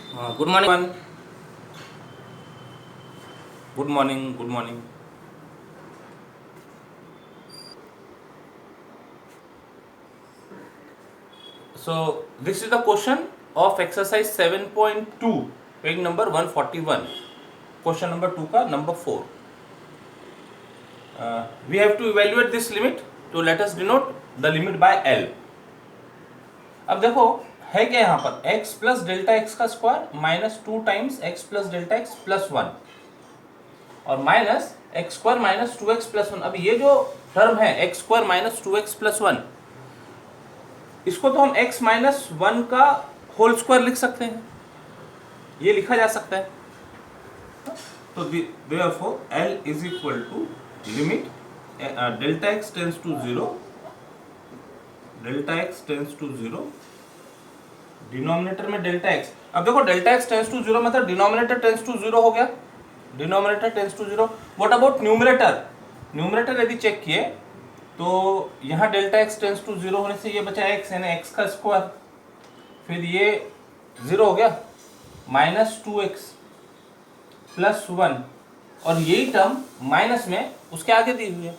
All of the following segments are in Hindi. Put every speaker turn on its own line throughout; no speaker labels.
Good morning. Good morning, good morning. So this is the question of exercise 7.2, page number 141. Question number 2 का number 4. We have to evaluate this limit, तो let us denote the limit by L. अब देखो है क्या यहाँ पर x प्लस डेल्टा एक्स का square minus 2 times x plus delta x plus 1 और minus x square minus 2x plus 1। अब ये जो टर्म है x square minus 2x plus 1, इसको तो हम x माइनस 1 का होल स्क्वायर लिख सकते हैं, ये लिखा जा सकता है। तो therefore L is equal to limit delta x tends to 0, delta x tends to 0, denominator में डेल्टा x। अब देखो डेल्टा x टेंड्स टू 0 मतलब डिनोमिनेटर टेंड्स टू 0 हो गया, denominator tends to 0। What about numerator? Numerator यदि चेक किए तो यहाँ डेल्टा x टेंड्स टू 0 होने से ये बचा x यानी x का स्क्वायर, फिर ये 0 हो गया माइनस 2x प्लस 1 और यही टर्म माइनस में उसके आगे दी हुई है,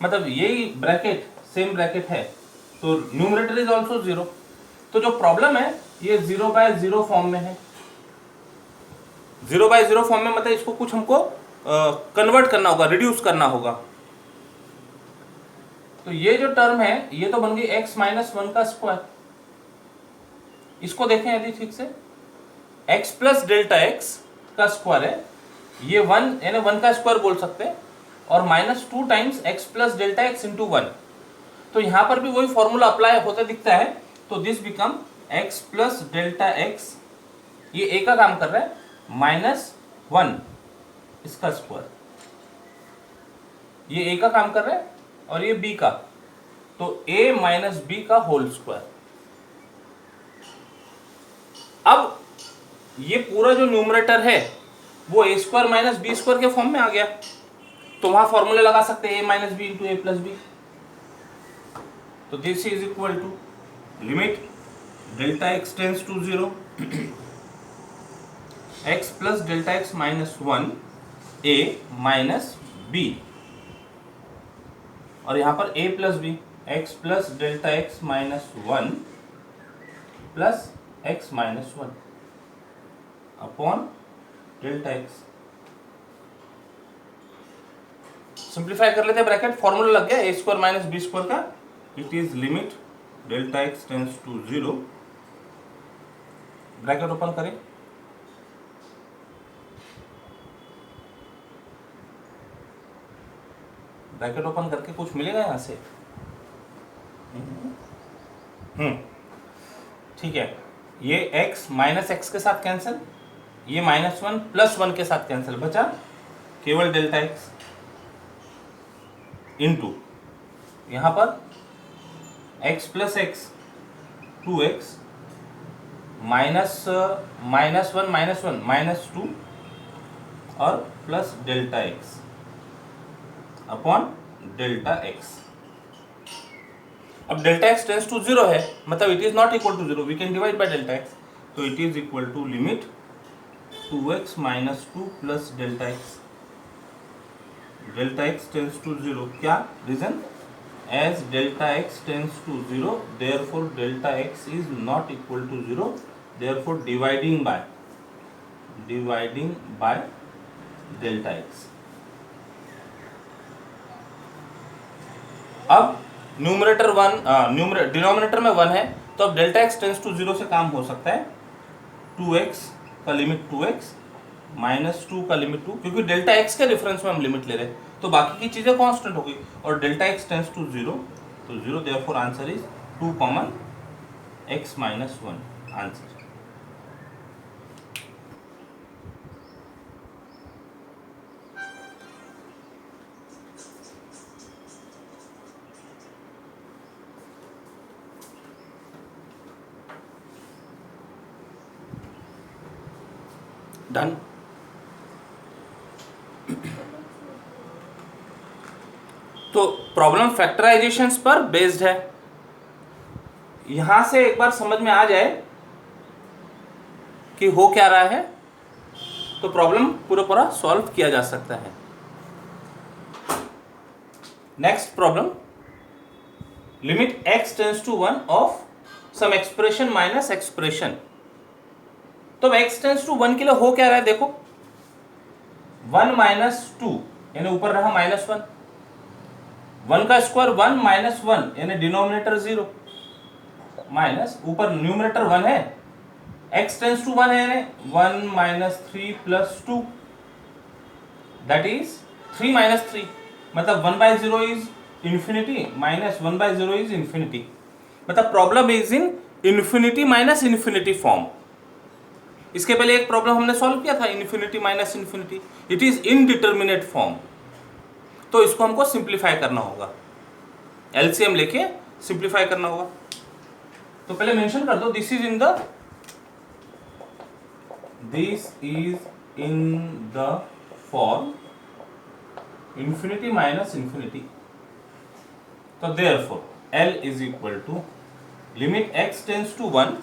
मतलब यही ब्रैकेट सेम ब्रैकेट है, तो न्यूमरेटर इज ऑल्सो 0। तो जो प्रॉब्लम है ये 0/0 फॉर्म में है। 0/0 फॉर्म में मतलब इसको कुछ हमको कन्वर्ट करना होगा, रिड्यूस करना होगा। तो ये जो टर्म है ये तो बन गई x माइनस 1 का स्क्वायर। इसको देखें यदि ठीक से, x प्लस डेल्टा एक्स का स्क्वायर है, ये 1 यानी 1 का स्क्वायर बोल सकते हैं, और minus 2 times x plus delta x into 1। तो यहां पर भी वही फॉर्मूला अप्लाई होता दिखता है, तो this become x plus delta x, ये a का काम कर रहा है, माइनस 1 इसका स्क्वायर, ये a का काम कर रहा है और ये b का, तो a माइनस b का होल स्क्वायर। अब ये पूरा जो न्यूमरेटर है वो a square minus b square के फॉर्म में आ गया, तो वहां फॉर्मूले लगा सकते हैं a minus b into a plus b. तो this is equal to limit delta x tends to 0, x plus delta x minus 1 a minus b, और यहां पर a plus b, x plus delta x minus 1 plus x minus 1 upon delta x. Simplify कर लेते हैं, ब्रैकेट फॉर्मूला लग गया a square minus b square का। It is limit delta x tends to 0, bracket open करें, ब्रैकेट ओपन करके कुछ मिलेगा यहां से, ठीक है। ये x माइनस एक्स के साथ कैंसिल, ये माइनस 1 प्लस 1 के साथ कैंसिल, बचा केवल डेल्टा एक्स इंटू यहां पर x plus x 2x minus 1 minus 1 minus 2 और plus delta x upon delta x. अब डेल्टा एक्स टेंड्स टू 0 है, मतलब it is not equal to 0, we can divide by delta x, तो it is equal to limit 2x minus 2 plus delta x. Delta x tends to 0, क्या reason? As delta x tends to 0 therefore delta x is not equal to 0, therefore dividing by delta x. अब न्यूमरेटर 1 डिनोमिनेटर में 1 है, तो अब डेल्टा एक्स टेंड्स टू 0 से काम हो सकता है, 2x का लिमिट 2x माइनस 2 का लिमिट 2, क्योंकि डेल्टा एक्स के रेफरेंस में हम लिमिट ले रहे हैं, तो बाकी की चीजें कांस्टेंट होगी, और डेल्टा एक्स टेंड्स टू 0, तो 0, therefore answer is 2 common x minus 1 answer. Done. तो प्रॉब्लम फैक्टराइजेशंस पर बेस्ड है, यहां से एक बार समझ में आ जाए कि हो क्या रहा है, तो प्रॉब्लम पूरा सॉल्व किया जा सकता है। Next problem, limit x tends to 1 of some expression minus expression. तो x टेंड्स टू 1 के लिए हो क्या रहा है, देखो 1 माइनस 2 यानी ऊपर रहा -1, 1 का स्क्वायर 1 माइनस 1 यानी डिनोमिनेटर 0, माइनस ऊपर न्यूमरेटर 1 है, x टेंड्स टू 1 है यानी 1 minus 3 plus 2 that is 3 minus 3, मतलब 1/0 is infinity minus 1/0 is infinity, मतलब problem is in infinity minus infinity form. इसके पहले एक प्रॉब्लम हमने सॉल्व किया था infinity minus infinity, it is indeterminate form. तो इसको हमको सिंप्लीफाई करना होगा, एलसीएम लेके सिंप्लीफाई करना होगा। तो पहले मेंशन कर दो this is in the form infinity minus infinity. तो therefore L is equal to limit x tends to 1।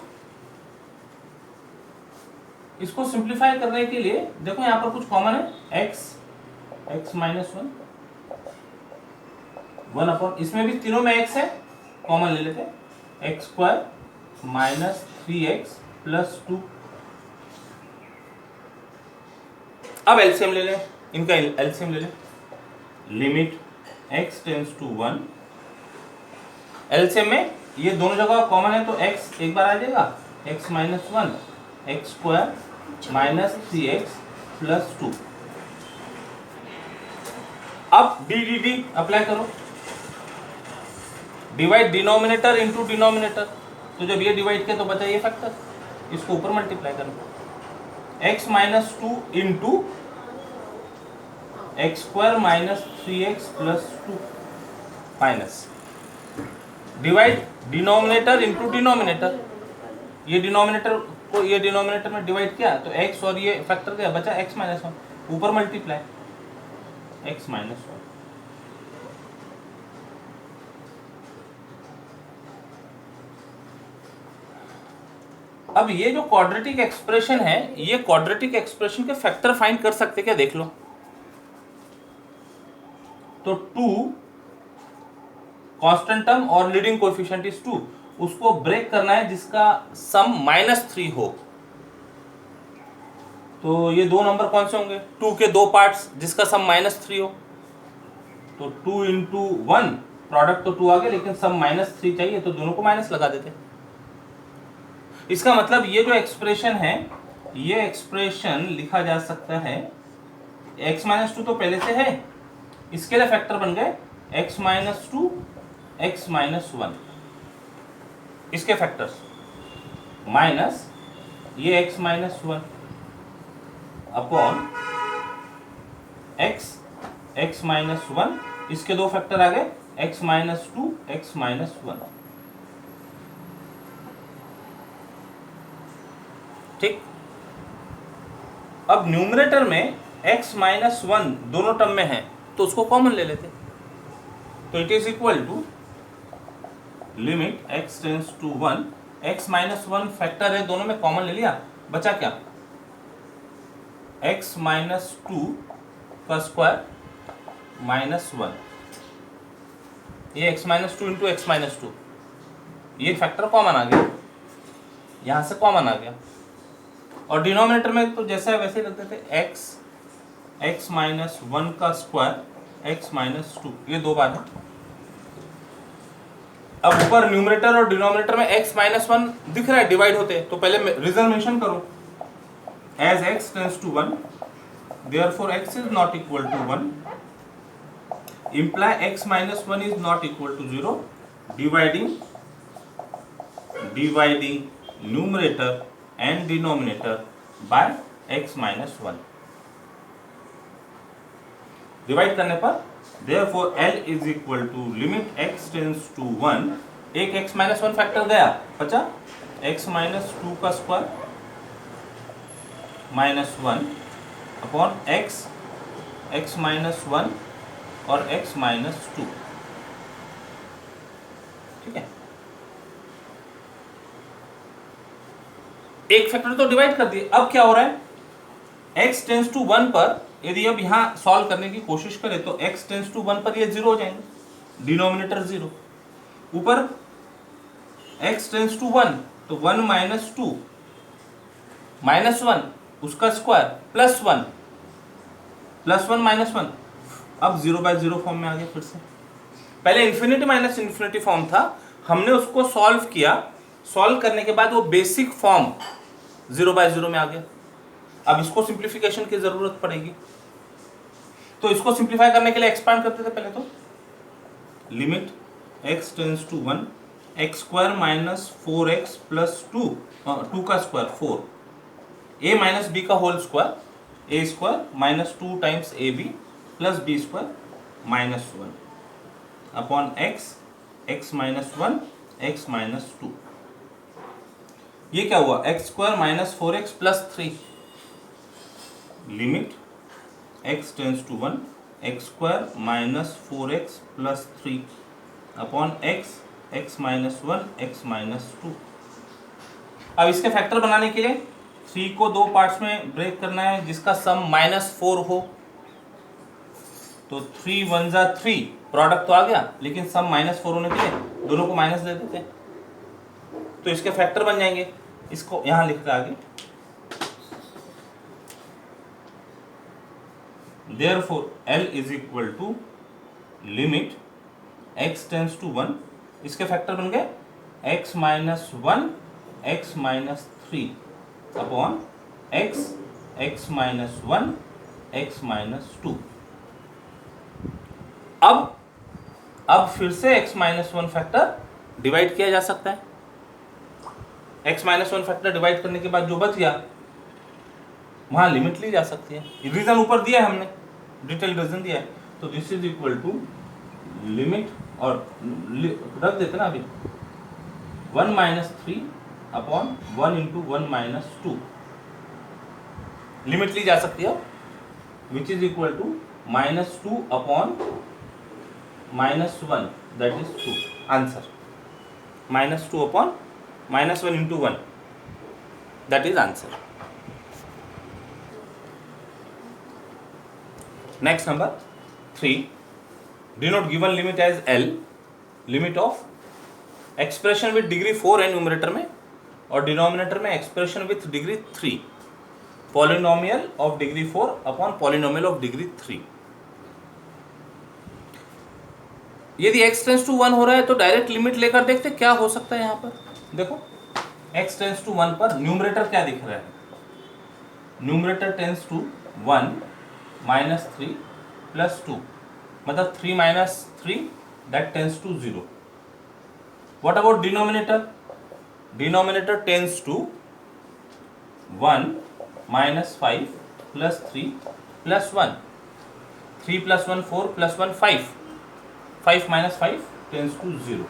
इसको सिंप्लीफाई करने के लिए देखो यहां पर कुछ कॉमन है, x माइनस 1 अपॉन, इसमें भी तीनों में x है, कॉमन ले लेते हैं, x square minus 3x plus 2। अब एलसीएम ले लें, इनका एलसीएम ले लें, limit x tends to 1, LCM में ये दोनों जगह कॉमन है तो x एक बार आ जाएगा, x minus 1 x square minus 3x plus 2। अब डी अप्लाई करो, डिवाइड डिनोमिनेटर इंटू डिनोमिनेटर, तो जब ये डिवाइड किया तो बचा ये फैक्टर, इसको ऊपर मल्टीप्लाई करना, x minus 2 into x square minus 3x plus 2 minus divide denominator into denominator, ये डिनोमिनेटर को ये डिनोमिनेटर में डिवाइड किया तो x और ये फैक्टर क्या बचा, x माइनस 1, ऊपर मल्टीप्लाई x माइनस 1। अब ये जो क्वाड्रेटिक एक्सप्रेशन है, ये क्वाड्रेटिक एक्सप्रेशन के फैक्टर फाइंड कर सकते क्या, देख लो। तो 2 कांस्टेंट टर्म और लीडिंग कोएफिशिएंट इज 2, उसको ब्रेक करना है जिसका सम -3 हो। तो ये दो नंबर कौन से होंगे, 2 के दो पार्ट्स जिसका सम -3 हो। तो 2 इंटू 1, प्रोडक्ट तो 2 आ गया लेकिन सम -3 चाहिए तो दोनों को माइनस लगा देते। इसका मतलब ये जो एक्सप्रेशन है, ये एक्सप्रेशन लिखा जा सकता है, x माइनस 2 तो पहले से है, इसके लिए फैक्टर बन गए x माइनस 2 x माइनस 1, इसके फैक्टर्स माइनस ये x minus 1 upon x minus 1, इसके दो फैक्टर आ गए x माइनस 2 x माइनस 1। ठीक, अब न्यूमरेटर में x माइनस 1 दोनों टर्म में है तो उसको कॉमन ले लेते, तो it is equal to limit x tends to 1, x minus 1 factor है, दोनों में कॉमन ले लिया, बचा क्या, x माइनस 2 का स्क्वायर माइनस 1, ये x minus 2 into x minus 2, ये फैक्टर कॉमन आ गया, यहां से कॉमन आ गया। और डिनोमिनेटर में तो जैसे वैसे ही रखते थे, x माइनस 1 का स्क्वायर x माइनस 2, ये दो बार है। अब ऊपर न्यूमरेटर और डिनोमिनेटर में x माइनस 1 दिख रहा है, डिवाइड होते हैं, तो पहले रीजन मेंशन करो, as x tends to 1 therefore x is not equal to 1, imply x minus 1 is not equal to 0, dividing numerator and denominator by x minus 1, divide करने पर therefore L is equal to limit x tends to 1, एक x minus 1 फैक्टर गया, बचा x minus 2 का square minus 1 upon x minus 1 और x माइनस 2। ठीक है, एक फैक्टर तो डिवाइड कर दिए, अब क्या हो रहा है, x टेंस टू 1 पर यदि अब यहां सॉल्व करने की कोशिश करें तो x टेंस टू 1 पर ये 0 हो जाएंगे, डिनोमिनेटर 0, ऊपर x टेंस टू 1 तो 1 माइनस 2 माइनस 1 उसका स्क्वायर प्लस 1 माइनस 1, अब 0/0 फॉर्म में आ गया। फिर से पहले इन्फिनिटी माइनस इन्फिनिटी फॉर्म था, हमने उसको सॉल्व किया, सॉल्व करने के बाद वो बेसिक फॉर्म 0/0 में आ गया। अब इसको सिंप्लीफिकेशन की जरूरत पड़ेगी, तो इसको सिंप्लीफाई करने के लिए एक्सपांड करते थे पहले, तो limit x tends to 1 x square minus 4x plus 2 का स्क्वायर 4 a माइनस बी का whole square a square minus 2 times a b plus b square minus 1 upon x minus 1 x minus 2। ये क्या हुआ, x square minus 4x plus 3, limit x tends to 1 x square minus 4x plus 3 upon x minus 1 x minus 2। अब इसके फैक्टर बनाने के लिए 3 को दो पार्ट्स में ब्रेक करना है जिसका सम -4 हो, तो 3 1 जा 3, प्रोडक्ट तो आ गया लेकिन सम -4 होने के लिए दोनों को माइनस दे देते हैं, तो इसके फैक्टर बन जाएंगे। इसको यहां लिखते आगे, therefore L is equal to limit x tends to 1, इसके फैक्टर बन गए x minus 1 x minus 3 upon x minus 1 x minus 2। अब फिर से x माइनस 1 फैक्टर डिवाइड किया जा सकता है, x माइनस 1 फैक्टर डिवाइड करने के बाद जो बच गया वहां लिमिट ली जा सकती है। रीजन ऊपर दिया है हमने, डिटेल रीजन दिया है, तो this is equal to limit, और रख देते ना अभी 1 minus 3 upon 1 into 1 minus 2, limit ली जा सकती है, which is equal to -2 upon -1 that is 2, answer -2 upon -1 into 1 that is answer. Next number 3, denote given limit as L, limit of expression with degree 4 है न्यूमरेटर में, और डिनोमिनेटर में expression with degree 3, polynomial of degree 4 upon polynomial of degree 3। यदि x टेंस टू 1 हो रहा है तो डायरेक्ट लिमिट लेकर देखते क्या हो सकता है। यहाँ पर देखो x टेंस टू 1 पर न्यूमरेटर क्या दिख रहा है, numerator tends to 1 minus 3 plus 2, मतलब 3 minus 3 that tends to 0। What about denominator, denominator tends to 1 minus 5 plus 3 plus 1, 3 plus 1 4 plus 1 5, 5 minus 5 tends to 0।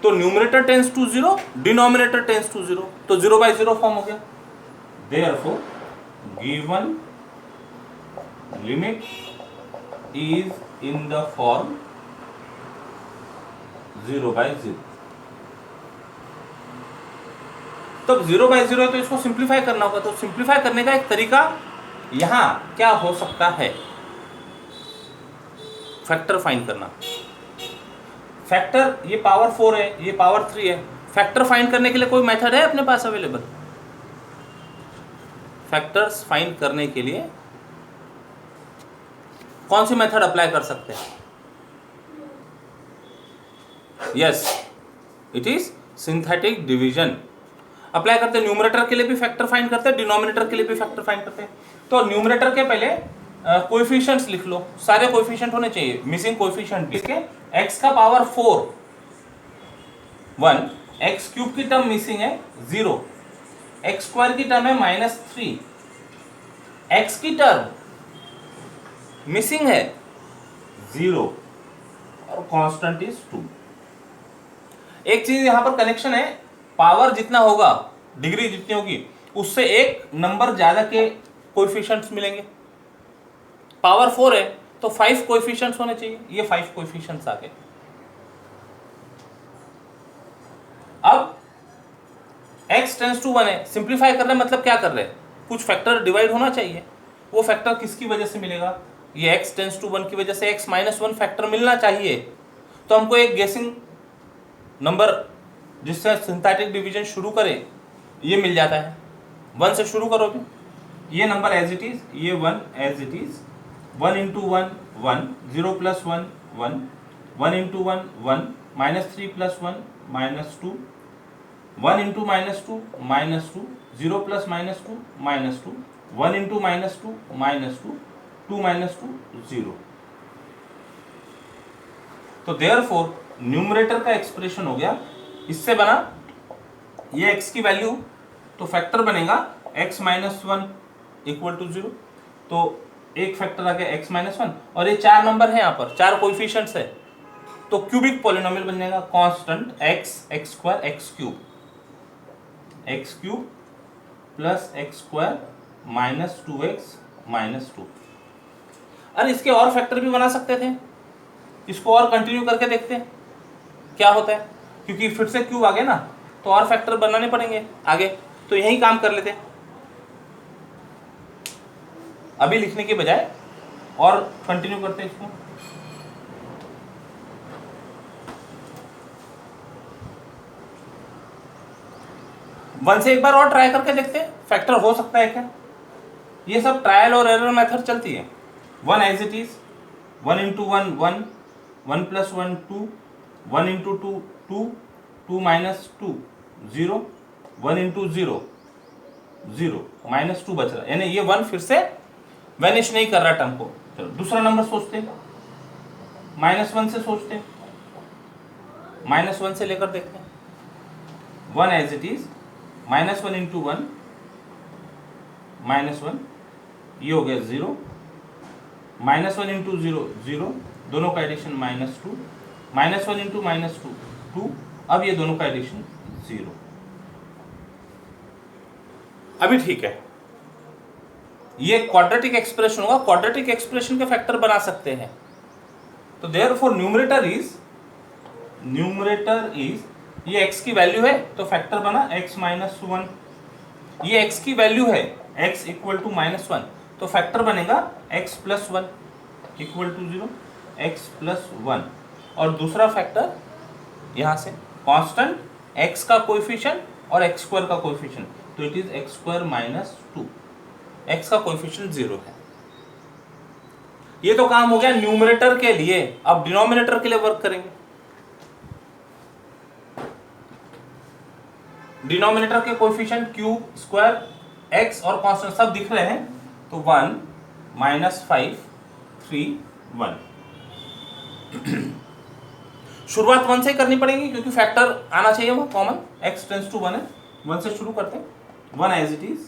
तो numerator tends to 0, denominator tends to 0, तो 0/0 फॉर्म हो गया। Therefore given limit is in the form 0/0। तब 0/0 है तो इसको सिंप्लीफाई करना होगा, तो सिंप्लीफाई करने का एक तरीका यहां क्या हो सकता है, फैक्टर फाइंड करना। फैक्टर ये पावर 4 है, ये पावर 3 है, फैक्टर फाइंड करने के लिए कोई मेथड है अपने पास अवेलेबल? फैक्टर्स फाइंड करने के लिए कौन सी मेथड अप्लाई कर सकते हैं? Yes, it is synthetic division. Apply करते हैं, न्यूमरेटर के लिए भी फैक्टर फाइंड करते हैं, डिनोमिनेटर के लिए भी फैक्टर फाइंड करते हैं। तो न्यूमरेटर के पहले कोएफिशिएंट्स लिख लो, सारे कोएफिशिएंट होने चाहिए, मिसिंग कोएफिशिएंट किसके, x का पावर 4 1, एक्स क्यूब की टर्म मिसिंग है 0, एक्स स्क्वायर की टर्म है -3, एक्स की टर्म मिसिंग है 0 और कांस्टेंट इज 2। एक चीज यहां पर कनेक्शन है, पावर जितना होगा, डिग्री जितनी होगी, उससे एक नंबर ज्यादा के कोएफिशिएंट्स मिलेंगे। पावर 4 है तो 5 कोएफिशिएंट्स होने चाहिए, ये 5 कोएफिशिएंट्स आ गए। अब x टेंस टू 1 है, सिंप्लीफाई कर रहे हैं मतलब क्या कर रहे हैं, कुछ फैक्टर डिवाइड होना चाहिए, वो फैक्टर किसकी वजह से मिलेगा, ये x टेंस टू 1 की वजह से x माइनस 1 फैक्टर मिलना चाहिए। तो हमको एक गेसिंग नंबर जिससे सिंथेटिक डिवीजन शुरू करें ये मिल जाता है। 1 से शुरू करोगे, ये नंबर एज इट इज, ये 1 as it is, 1 into 1 1, 0 plus 1 1, 1 into 1 1, -3 plus 1 -2, 1 into -2 -2, 0 plus -2 -2, 1 into -2 -2, 2 -2 0। तो देयरफॉर न्यूमरेटर का एक्सप्रेशन हो गया, इससे बना ये x की वैल्यू, तो फैक्टर बनेगा x माइनस 1 इक्वल टू 0, तो एक फैक्टर आ गया x माइनस 1, और ये 4 नंबर है, यहाँ पर 4 कोएफिशिएंट्स है, तो क्यूबिक पॉलिनोमियल बन जाएगा constant x square x cube plus x square minus 2x minus 2। अरे इसके और फैक्टर भी बना सकते थे, इसको और कंटिन्यू करके देखते हैं क्या होता है, क्योंकि फिर से क्यूब आ गया ना, तो और फैक्टर बनाने पड़ेंगे आगे, तो यही काम कर लेते अभी लिखने के बजाय, और कंटिन्यू करते हैं इसको। वन से एक बार और ट्राई करके देखते हैं फैक्टर हो सकता है क्या, ये सब ट्रायल और एरर मेथड चलती है। 1 as it is, 1 into 1 1, 1 plus 1 2, 1 into 2 2, 2 minus 2 0, 1 into 0 0, minus 2 बच रहा है, यानी ये 1 फिर से वैनिश नहीं कर रहा टर्म को। चलो दूसरा नंबर सोचते हैं, -1 से सोचते हैं, -1 से लेकर देखते हैं। 1 एज इट इज, -1 इंटू 1 -1, ये हो गया 0, -1 इंटू 0 0, दोनों का एडिशन -2, -1 इंटू -2 2, अब ये दोनों का एडिशन 0। अभी ठीक है, ये क्वाड्रेटिक एक्सप्रेशन होगा, क्वाड्रेटिक एक्सप्रेशन के फैक्टर बना सकते हैं। तो देयरफॉर न्यूमरेटर इज, ये x की वैल्यू है तो फैक्टर बना x माइनस 1, ये x की वैल्यू है x इक्वल टू -1, तो फैक्टर बनेगा x plus 1 equal to 0, x plus 1, और दूसरा फैक्टर यहाँ से कांस्टेंट x का कोएफिशिएंट और x स्क्वायर का कोएफिशिएंट, तो it is x square minus 2, x का कोएफिशिएंट 0 है। ये तो काम हो गया न्यूमरेटर के लिए, अब डिनोमिनेटर के लिए वर्क करेंगे। डिनोमिनेटर के कोएफिशिएंट क्यूब, स्क्वायर, x और कांस्टेंट सब दिख रहे हैं, तो 1 -5 3 1। शुरुआत 1 से करनी पड़ेगी क्योंकि फैक्टर आना चाहिए वो कॉमन, x टेंस टू 1 है, 1 से शुरू करते हैं। 1 as it is,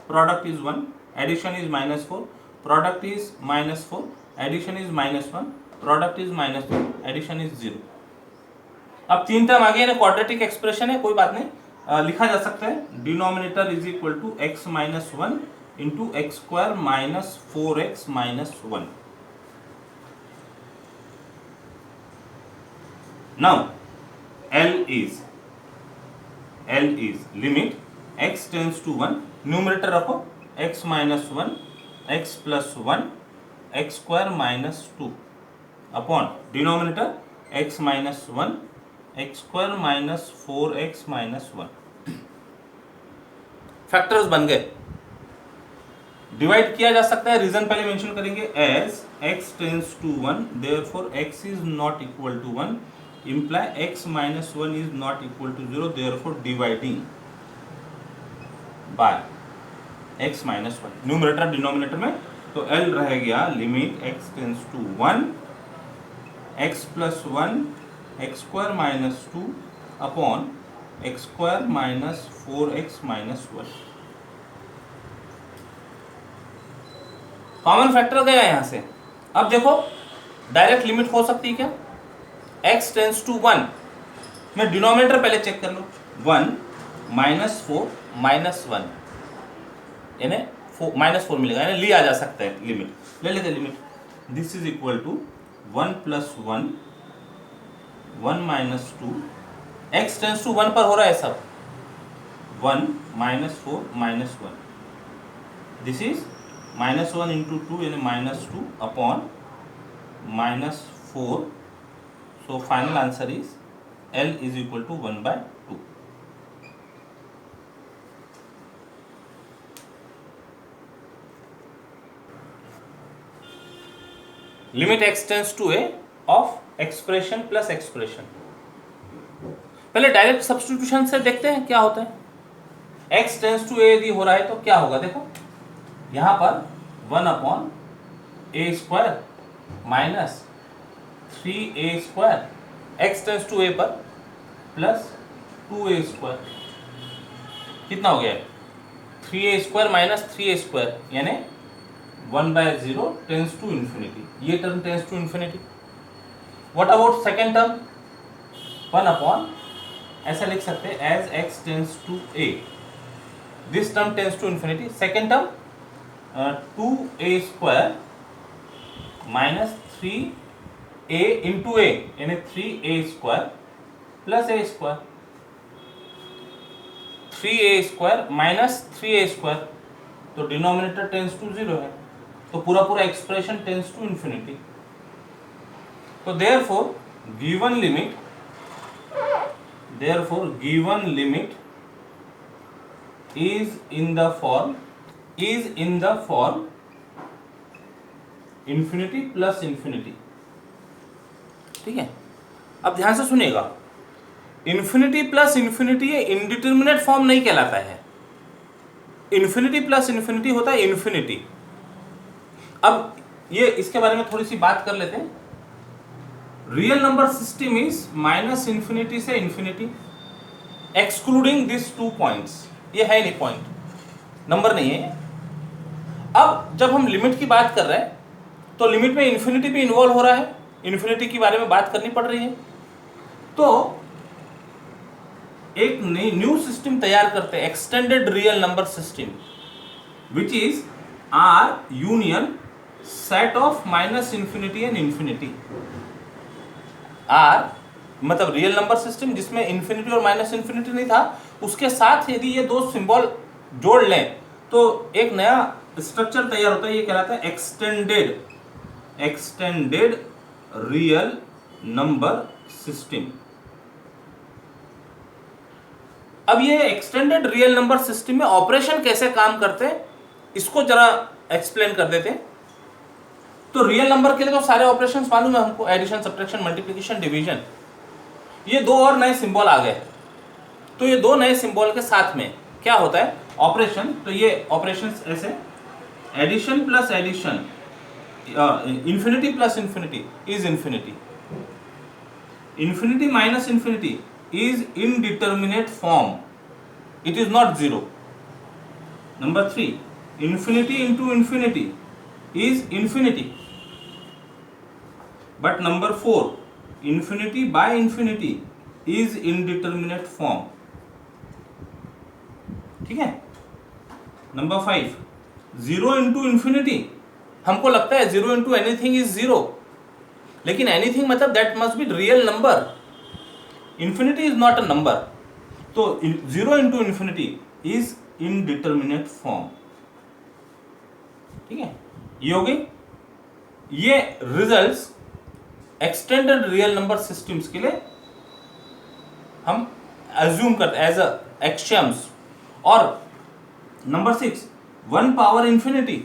product is 1, addition is -4, product is -4, addition is -1, product is -2, addition is 0। अब 3 टर्म आ गए ना, क्वाड्रेटिक एक्सप्रेशन है, कोई बात नहीं, लिखा जा सकता है denominator is equal to x minus 1 into x square minus 4x minus 1। Now L is limit x tends to 1, numerator रखो x minus 1, x plus 1, x square minus 2 upon denominator x minus 1, x square minus 4x minus 1। Factors बन गए, डिवाइड किया जा सकता है, रीजन पहले मेंशन करेंगे, as x tends to 1 therefore x is not equal to 1 imply x minus 1 is not equal to 0 therefore dividing by x minus 1 numerator denominator में। तो L रह गया limit x tends to 1, x plus 1 x square minus 2 upon x square minus 4x minus 1। Common factor गया यहां से। अब देखो डायरेक्ट लिमिट हो सकती है क्या, x टेंस टू 1 में डिनोमिनेटर पहले चेक कर लो, 1 माइनस 4 माइनस 1 यानी -4 मिलेगा, यानी लिया जा सकता है लिमिट, ले लेते limit. This is equal to 1 plus 1 1 minus 2, x tends to 1 पर हो रहा है सब, 1 -4 -1. This is -1 into 2 यानी -2 upon -4. So final answer is L is equal to 1/2. Limit x tends to a of expression plus expression. पहले डायरेक्ट सब्स्टिट्यूशन से देखते हैं क्या होता है. x टेंस टू a यदि हो रहा है तो क्या होगा, देखो यहां पर 1/a² minus 3a², x tends to a पर प्लस 2a², कितना हो गया 3a² माइनस 3a² यानी 1/0 टेंस टू इन्फिनिटी. ये term tends to infinity. What about second term 1 ऐसा लिख सकते हैं as x tends to a. This term tends to infinity. Second term 2a² minus 3a into a यानी 3a² plus a². 3a² minus 3a² तो डिनोमिनेटर टेंस टू 0 है, तो पूरा पूरा एक्सप्रेशन टेंस टू इन्फिनिटी. तो therefore given limit is in the form infinity plus infinity. ठीक है, अब ध्यान से सुनिएगा. इन्फिनिटी प्लस इन्फिनिटी ये इनडिटर्मिनेट फॉर्म नहीं कहलाता है. इन्फिनिटी प्लस इन्फिनिटी होता है इन्फिनिटी. अब ये इसके बारे में थोड़ी सी बात कर लेते हैं. Real number system is minus infinity से इन्फिनिटी एक्सक्लूडिंग दिस 2 पॉइंट्स. ये है नहीं, पॉइंट नंबर नहीं है. अब जब हम लिमिट की बात कर रहे हैं तो लिमिट में इन्फिनिटी भी इन्वॉल्व हो रहा है, इन्फिनिटी के बारे में बात करनी पड़ रही है. तो एक न्यू सिस्टम तैयार करते हैं, extended real number system, which is R union set of minus infinity and infinity. R मतलब रियल नंबर सिस्टम जिसमें इन्फिनिटी और माइनस इन्फिनिटी नहीं था, उसके साथ यदि ये दो सिंबल जोड़ लें तो एक नया स्ट्रक्चर तैयार होता है. ये कहलाता है एक्सटेंडेड रियल नंबर सिस्टम. अब ये एक्सटेंडेड रियल नंबर सिस्टम में ऑपरेशन कैसे काम करते हैं इसको जरा एक्सप्लेन कर देते हैं. तो रियल नंबर के लिए तो सारे ऑपरेशंस मालूम है हमको, एडिशन, सब्ट्रैक्शन, मल्टीप्लिकेशन, डिवीजन. ये दो और नए सिंबल आ गए. तो ये दो नए सिंबल के साथ में क्या होता है ऑपरेशन. तो ये ऑपरेशंस ऐसे, addition plus addition, infinity plus infinity is infinity, infinity minus infinity is indeterminate form, it is not 0. Number 3, infinity into infinity is infinity. But number 4, infinity by infinity is indeterminate form. ठीक है. Number 5, 0 into infinity. हमको लगता है 0 into anything is 0, लेकिन anything मतलब that must be real number. Infinity is not a number. तो 0 into infinity is indeterminate form. ठीक है, ये हो गई. ये results extended real number systems के लिए हम अज्यूम करते हैं एज अ एक्सियम्स. और नंबर 6, 1 पावर इंफिनिटी.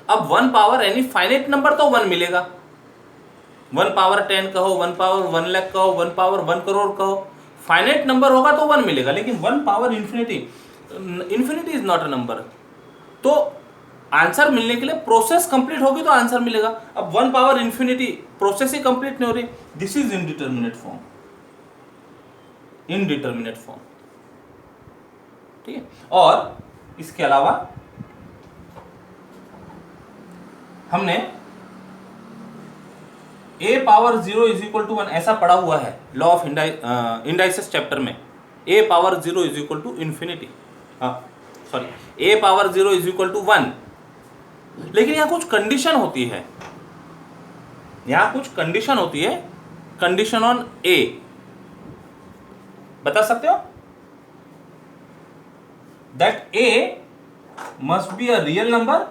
अब 1 पावर एनी फाइनाइट नंबर तो 1 मिलेगा. 1 पावर 10 कहो, 1 पावर 1 लाख कहो, 1 पावर 1 करोड़ कहो, फाइनाइट नंबर होगा तो 1 मिलेगा. लेकिन 1 power infinity is not a number. तो आंसर मिलने के लिए प्रोसेस कंप्लीट होगी तो आंसर मिलेगा. अब 1 पावर इंफिनिटी प्रोसेस ही कंप्लीट नहीं हो रही, this is indeterminate form. Indeterminate form. ठीक है. और इसके अलावा हमने a power 0 is equal to 1 ऐसा पढ़ा हुआ है लॉ ऑफ इंडाइसेस चैप्टर में. a power 0 is equal to infinity, sorry a power 0 is equal to 1. लेकिन यहाँ कुछ कंडीशन होती है, यहाँ कुछ कंडीशन होती है. कंडीशन ऑन a बता सकते हो. that a must be a real number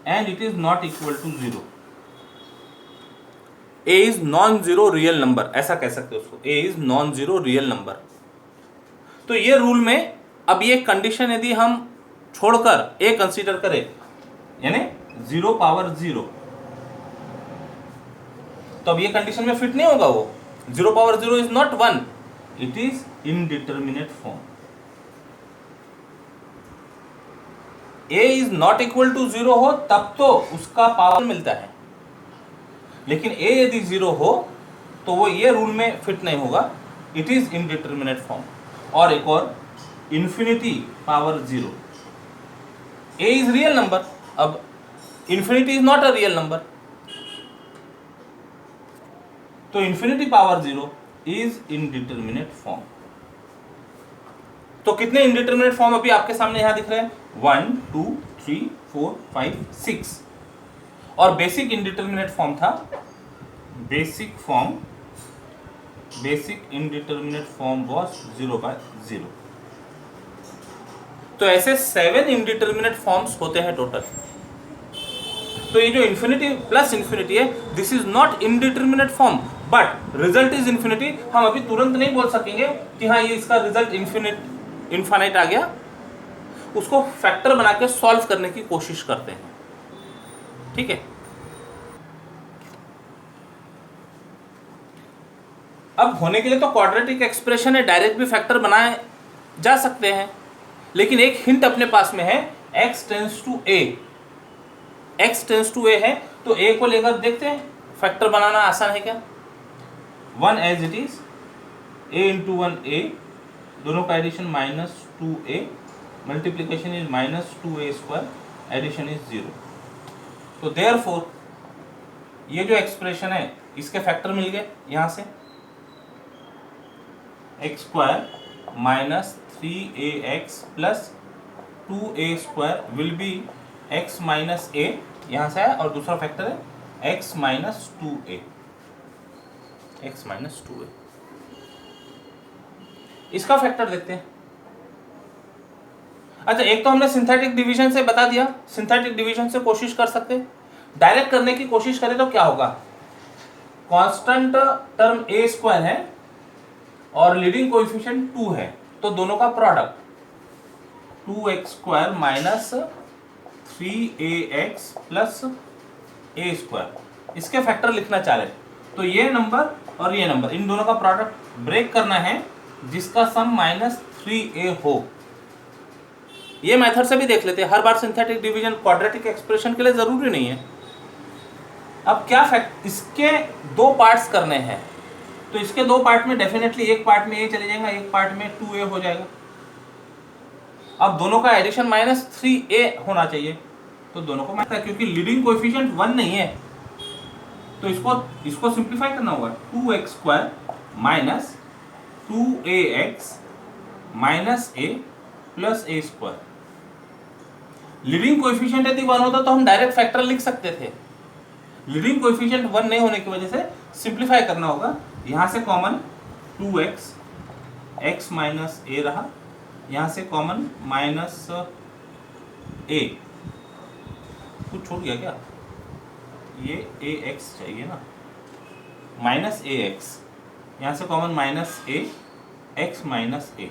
and it is not equal to 0. a is non zero real number, ऐसा कह सकते हो उसको, a is non zero real number. तो ये रूल में अब ये कंडीशन यदि हम छोड़कर a कंसीडर करें, यानी 0 पावर 0, तो अब ये कंडीशन में फिट नहीं होगा. वो 0 power 0 is not 1, it is indeterminate form. a is not equal to 0 हो तब तो उसका पावर मिलता है, लेकिन a यदि 0 हो तो वो ये रूल में फिट नहीं होगा, इट इज इनडिटरमिनेट फॉर्म. और एक और, infinity power 0, a is real number, अब infinity is not a real number, तो infinity power 0 is indeterminate form. तो कितने इनडिटरमिनेट फॉर्म अभी आपके सामने यहां दिख रहे हैं? 1 2 3 4 5 6. और बेसिक इनडिटरमिनेट फॉर्म था, बेसिक इनडिटरमिनेट फॉर्म वाज 0/0. तो ऐसे 7 इनडिटरमिनेट फॉर्म्स होते हैं टोटल. तो ये जो इन्फिनिटी प्लस इन्फिनिटी है, this is not indeterminate form but result is infinity. हम अभी तुरंत नहीं बोल सकेंगे कि हाँ ये इसका रिजल्ट इनफाइनाइट आ गया. उसको फैक्टर बना के सॉल्व करने की कोशिश करते हैं. ठीक है. अब होने के लिए तो क्वाड्रेटिक एक्सप्रेशन है, डायरेक्ट भी फैक्टर बनाए जा सकते हैं, लेकिन एक हिंट अपने पास में है, x tends to a. x tends to a है तो a को लेकर देखते हैं फैक्टर बनाना आसान है क्या. 1 as it is, a into 1a, दोनों का addition -2a, multiplication is -2a², addition is 0. तो देयरफॉर ये जो एक्सप्रेशन है इसके फैक्टर मिल गए यहां से, x² minus 3ax plus 2a² will be x minus a, यहां से है, और दूसरा फैक्टर है x minus 2a, x minus 2a. इसका फैक्टर देखते हैं. अच्छा, एक तो हमने सिंथेटिक डिवीजन से बता दिया, सिंथेटिक डिवीजन से कोशिश कर सकते. डायरेक्ट करने की कोशिश करें तो क्या होगा, कांस्टेंट टर्म a² है और लीडिंग कोएफिशिएंट 2 है, तो दोनों का product 2x² minus 3ax plus a². इसके फैक्टर लिखना चाह रहे, तो ये नंबर और ये नंबर, इन दोनों का प्रोडक्ट ब्रेक करना है जिसका सम -3a हो. ये मेथड से भी देख लेते हैं. हर बार सिंथेटिक डिवीजन क्वाड्रेटिक एक्सप्रेशन के लिए जरूरी नहीं है. अब क्या फैक्ट, इसके 2 पार्ट्स करने हैं, तो इसके 2 पार्ट में डेफिनेटली एक पार्ट में a चले जाएगा, एक पार्ट में 2a हो जाएगा. अब दोनों का एडिशन -3a होना चाहिए, तो दोनों को माइनस, क्योंकि लीडिंग कोएफिशिएंट 1 नहीं है, तो इसको सिंप्लीफाई करना होगा. 2x² minus 2ax minus a plus a². Leading coefficient यदि 1 होता तो हम डायरेक्ट फैक्टर लिख सकते थे. लीडिंग कोएफिशिएंट 1 नहीं होने की वजह से सिंप्लीफाई करना होगा. यहां से common 2x, x minus a रहा, यहां से कॉमन माइनस a, कुछ छूट गया क्या, ये ax चाहिए ना, माइनस ax, यहां से common minus a, x minus a,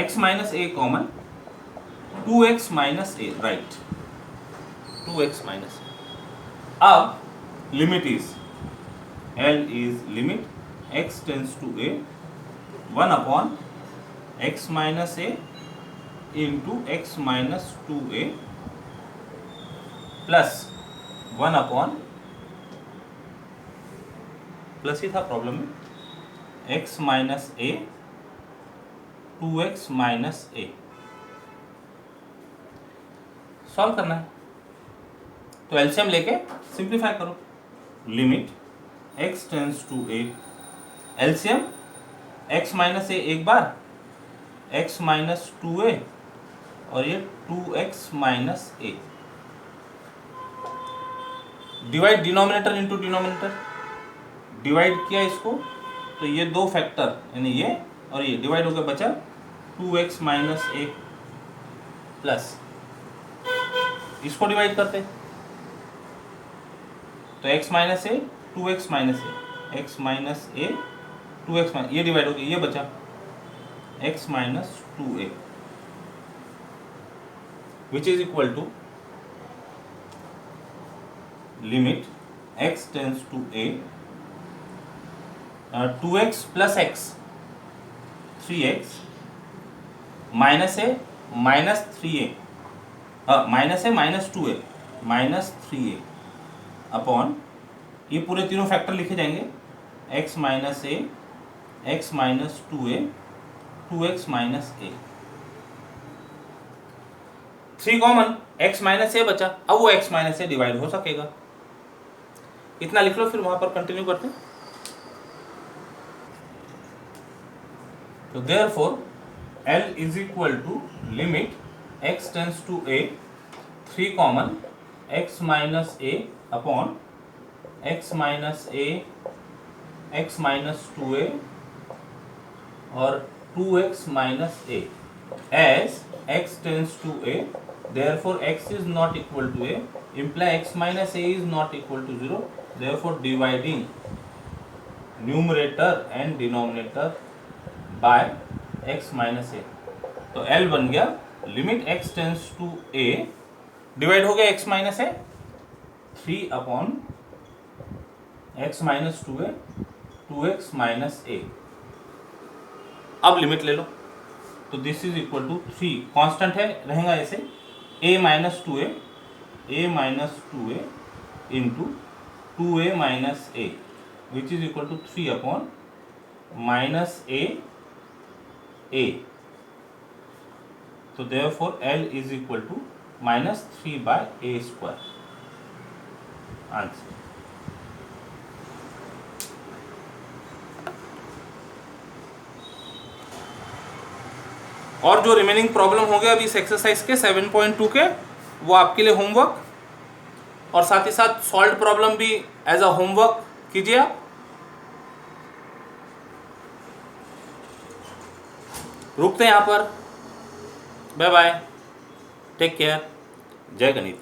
x minus a common, 2x minus a, right, 2x minus a. अब limit is, L is limit x tends to a 1 upon x minus a into x minus 2a plus 1 upon, plus ही था प्रॉब्लम में, x minus a 2x minus a. Solve करना है तो एलसीएम लेके सिंप्लीफाई करो. Limit x tends to a, LCM x minus a एक बार, x माइनस 2a और ये 2x minus a. Divide denominator into denominator, divide किया इसको तो ये 2 फैक्टर, यानी ये और ये डिवाइड हो गया, बचा 2x माइनस a प्लस इसको डिवाइड करते, तो x minus a 2x minus a, x minus a 2x minus, ये डिवाइड हो गया, ये बचा x minus 2a which is equal to limit x tends to a 2x plus x 3x minus a minus 3a minus a minus 2a minus 3a upon ये पूरे तीनों फैक्टर लिखे जाएंगे x minus a x minus 2a 2x minus a, 3 common x minus ए बचा, अब वो x माइनस ए डिवाइड हो सकेगा, इतना लिख लो, फिर वहां पर कंटिन्यू करते हैं। तो therefore L is equal to limit x tends to a 3 common x minus a upon x minus a x minus 2a और 2x minus a as x tends to a, therefore x is not equal to a, imply x minus a is not equal to 0, therefore dividing numerator and denominator by x minus a, तो L बन गया limit x tends to a divide हो गया x minus a 3 upon x minus 2a 2x minus a, अब लिमिट ले लो, तो this is equal to 3 constant है रहेगा ऐसे a minus 2a into 2a minus a which is equal to 3 upon minus a, तो therefore L is equal to minus 3 by a square, answer. और जो रिमेनिंग प्रॉब्लम हो गया अभी इस एक्सरसाइज के 7.2 के, वो आपके लिए होमवर्क, और साथ ही साथ सॉल्व प्रॉब्लम भी एज अ होमवर्क कीजिए आप। रुकते हैं यहाँ पर, बाय बाय, टेक केयर, जय गणित।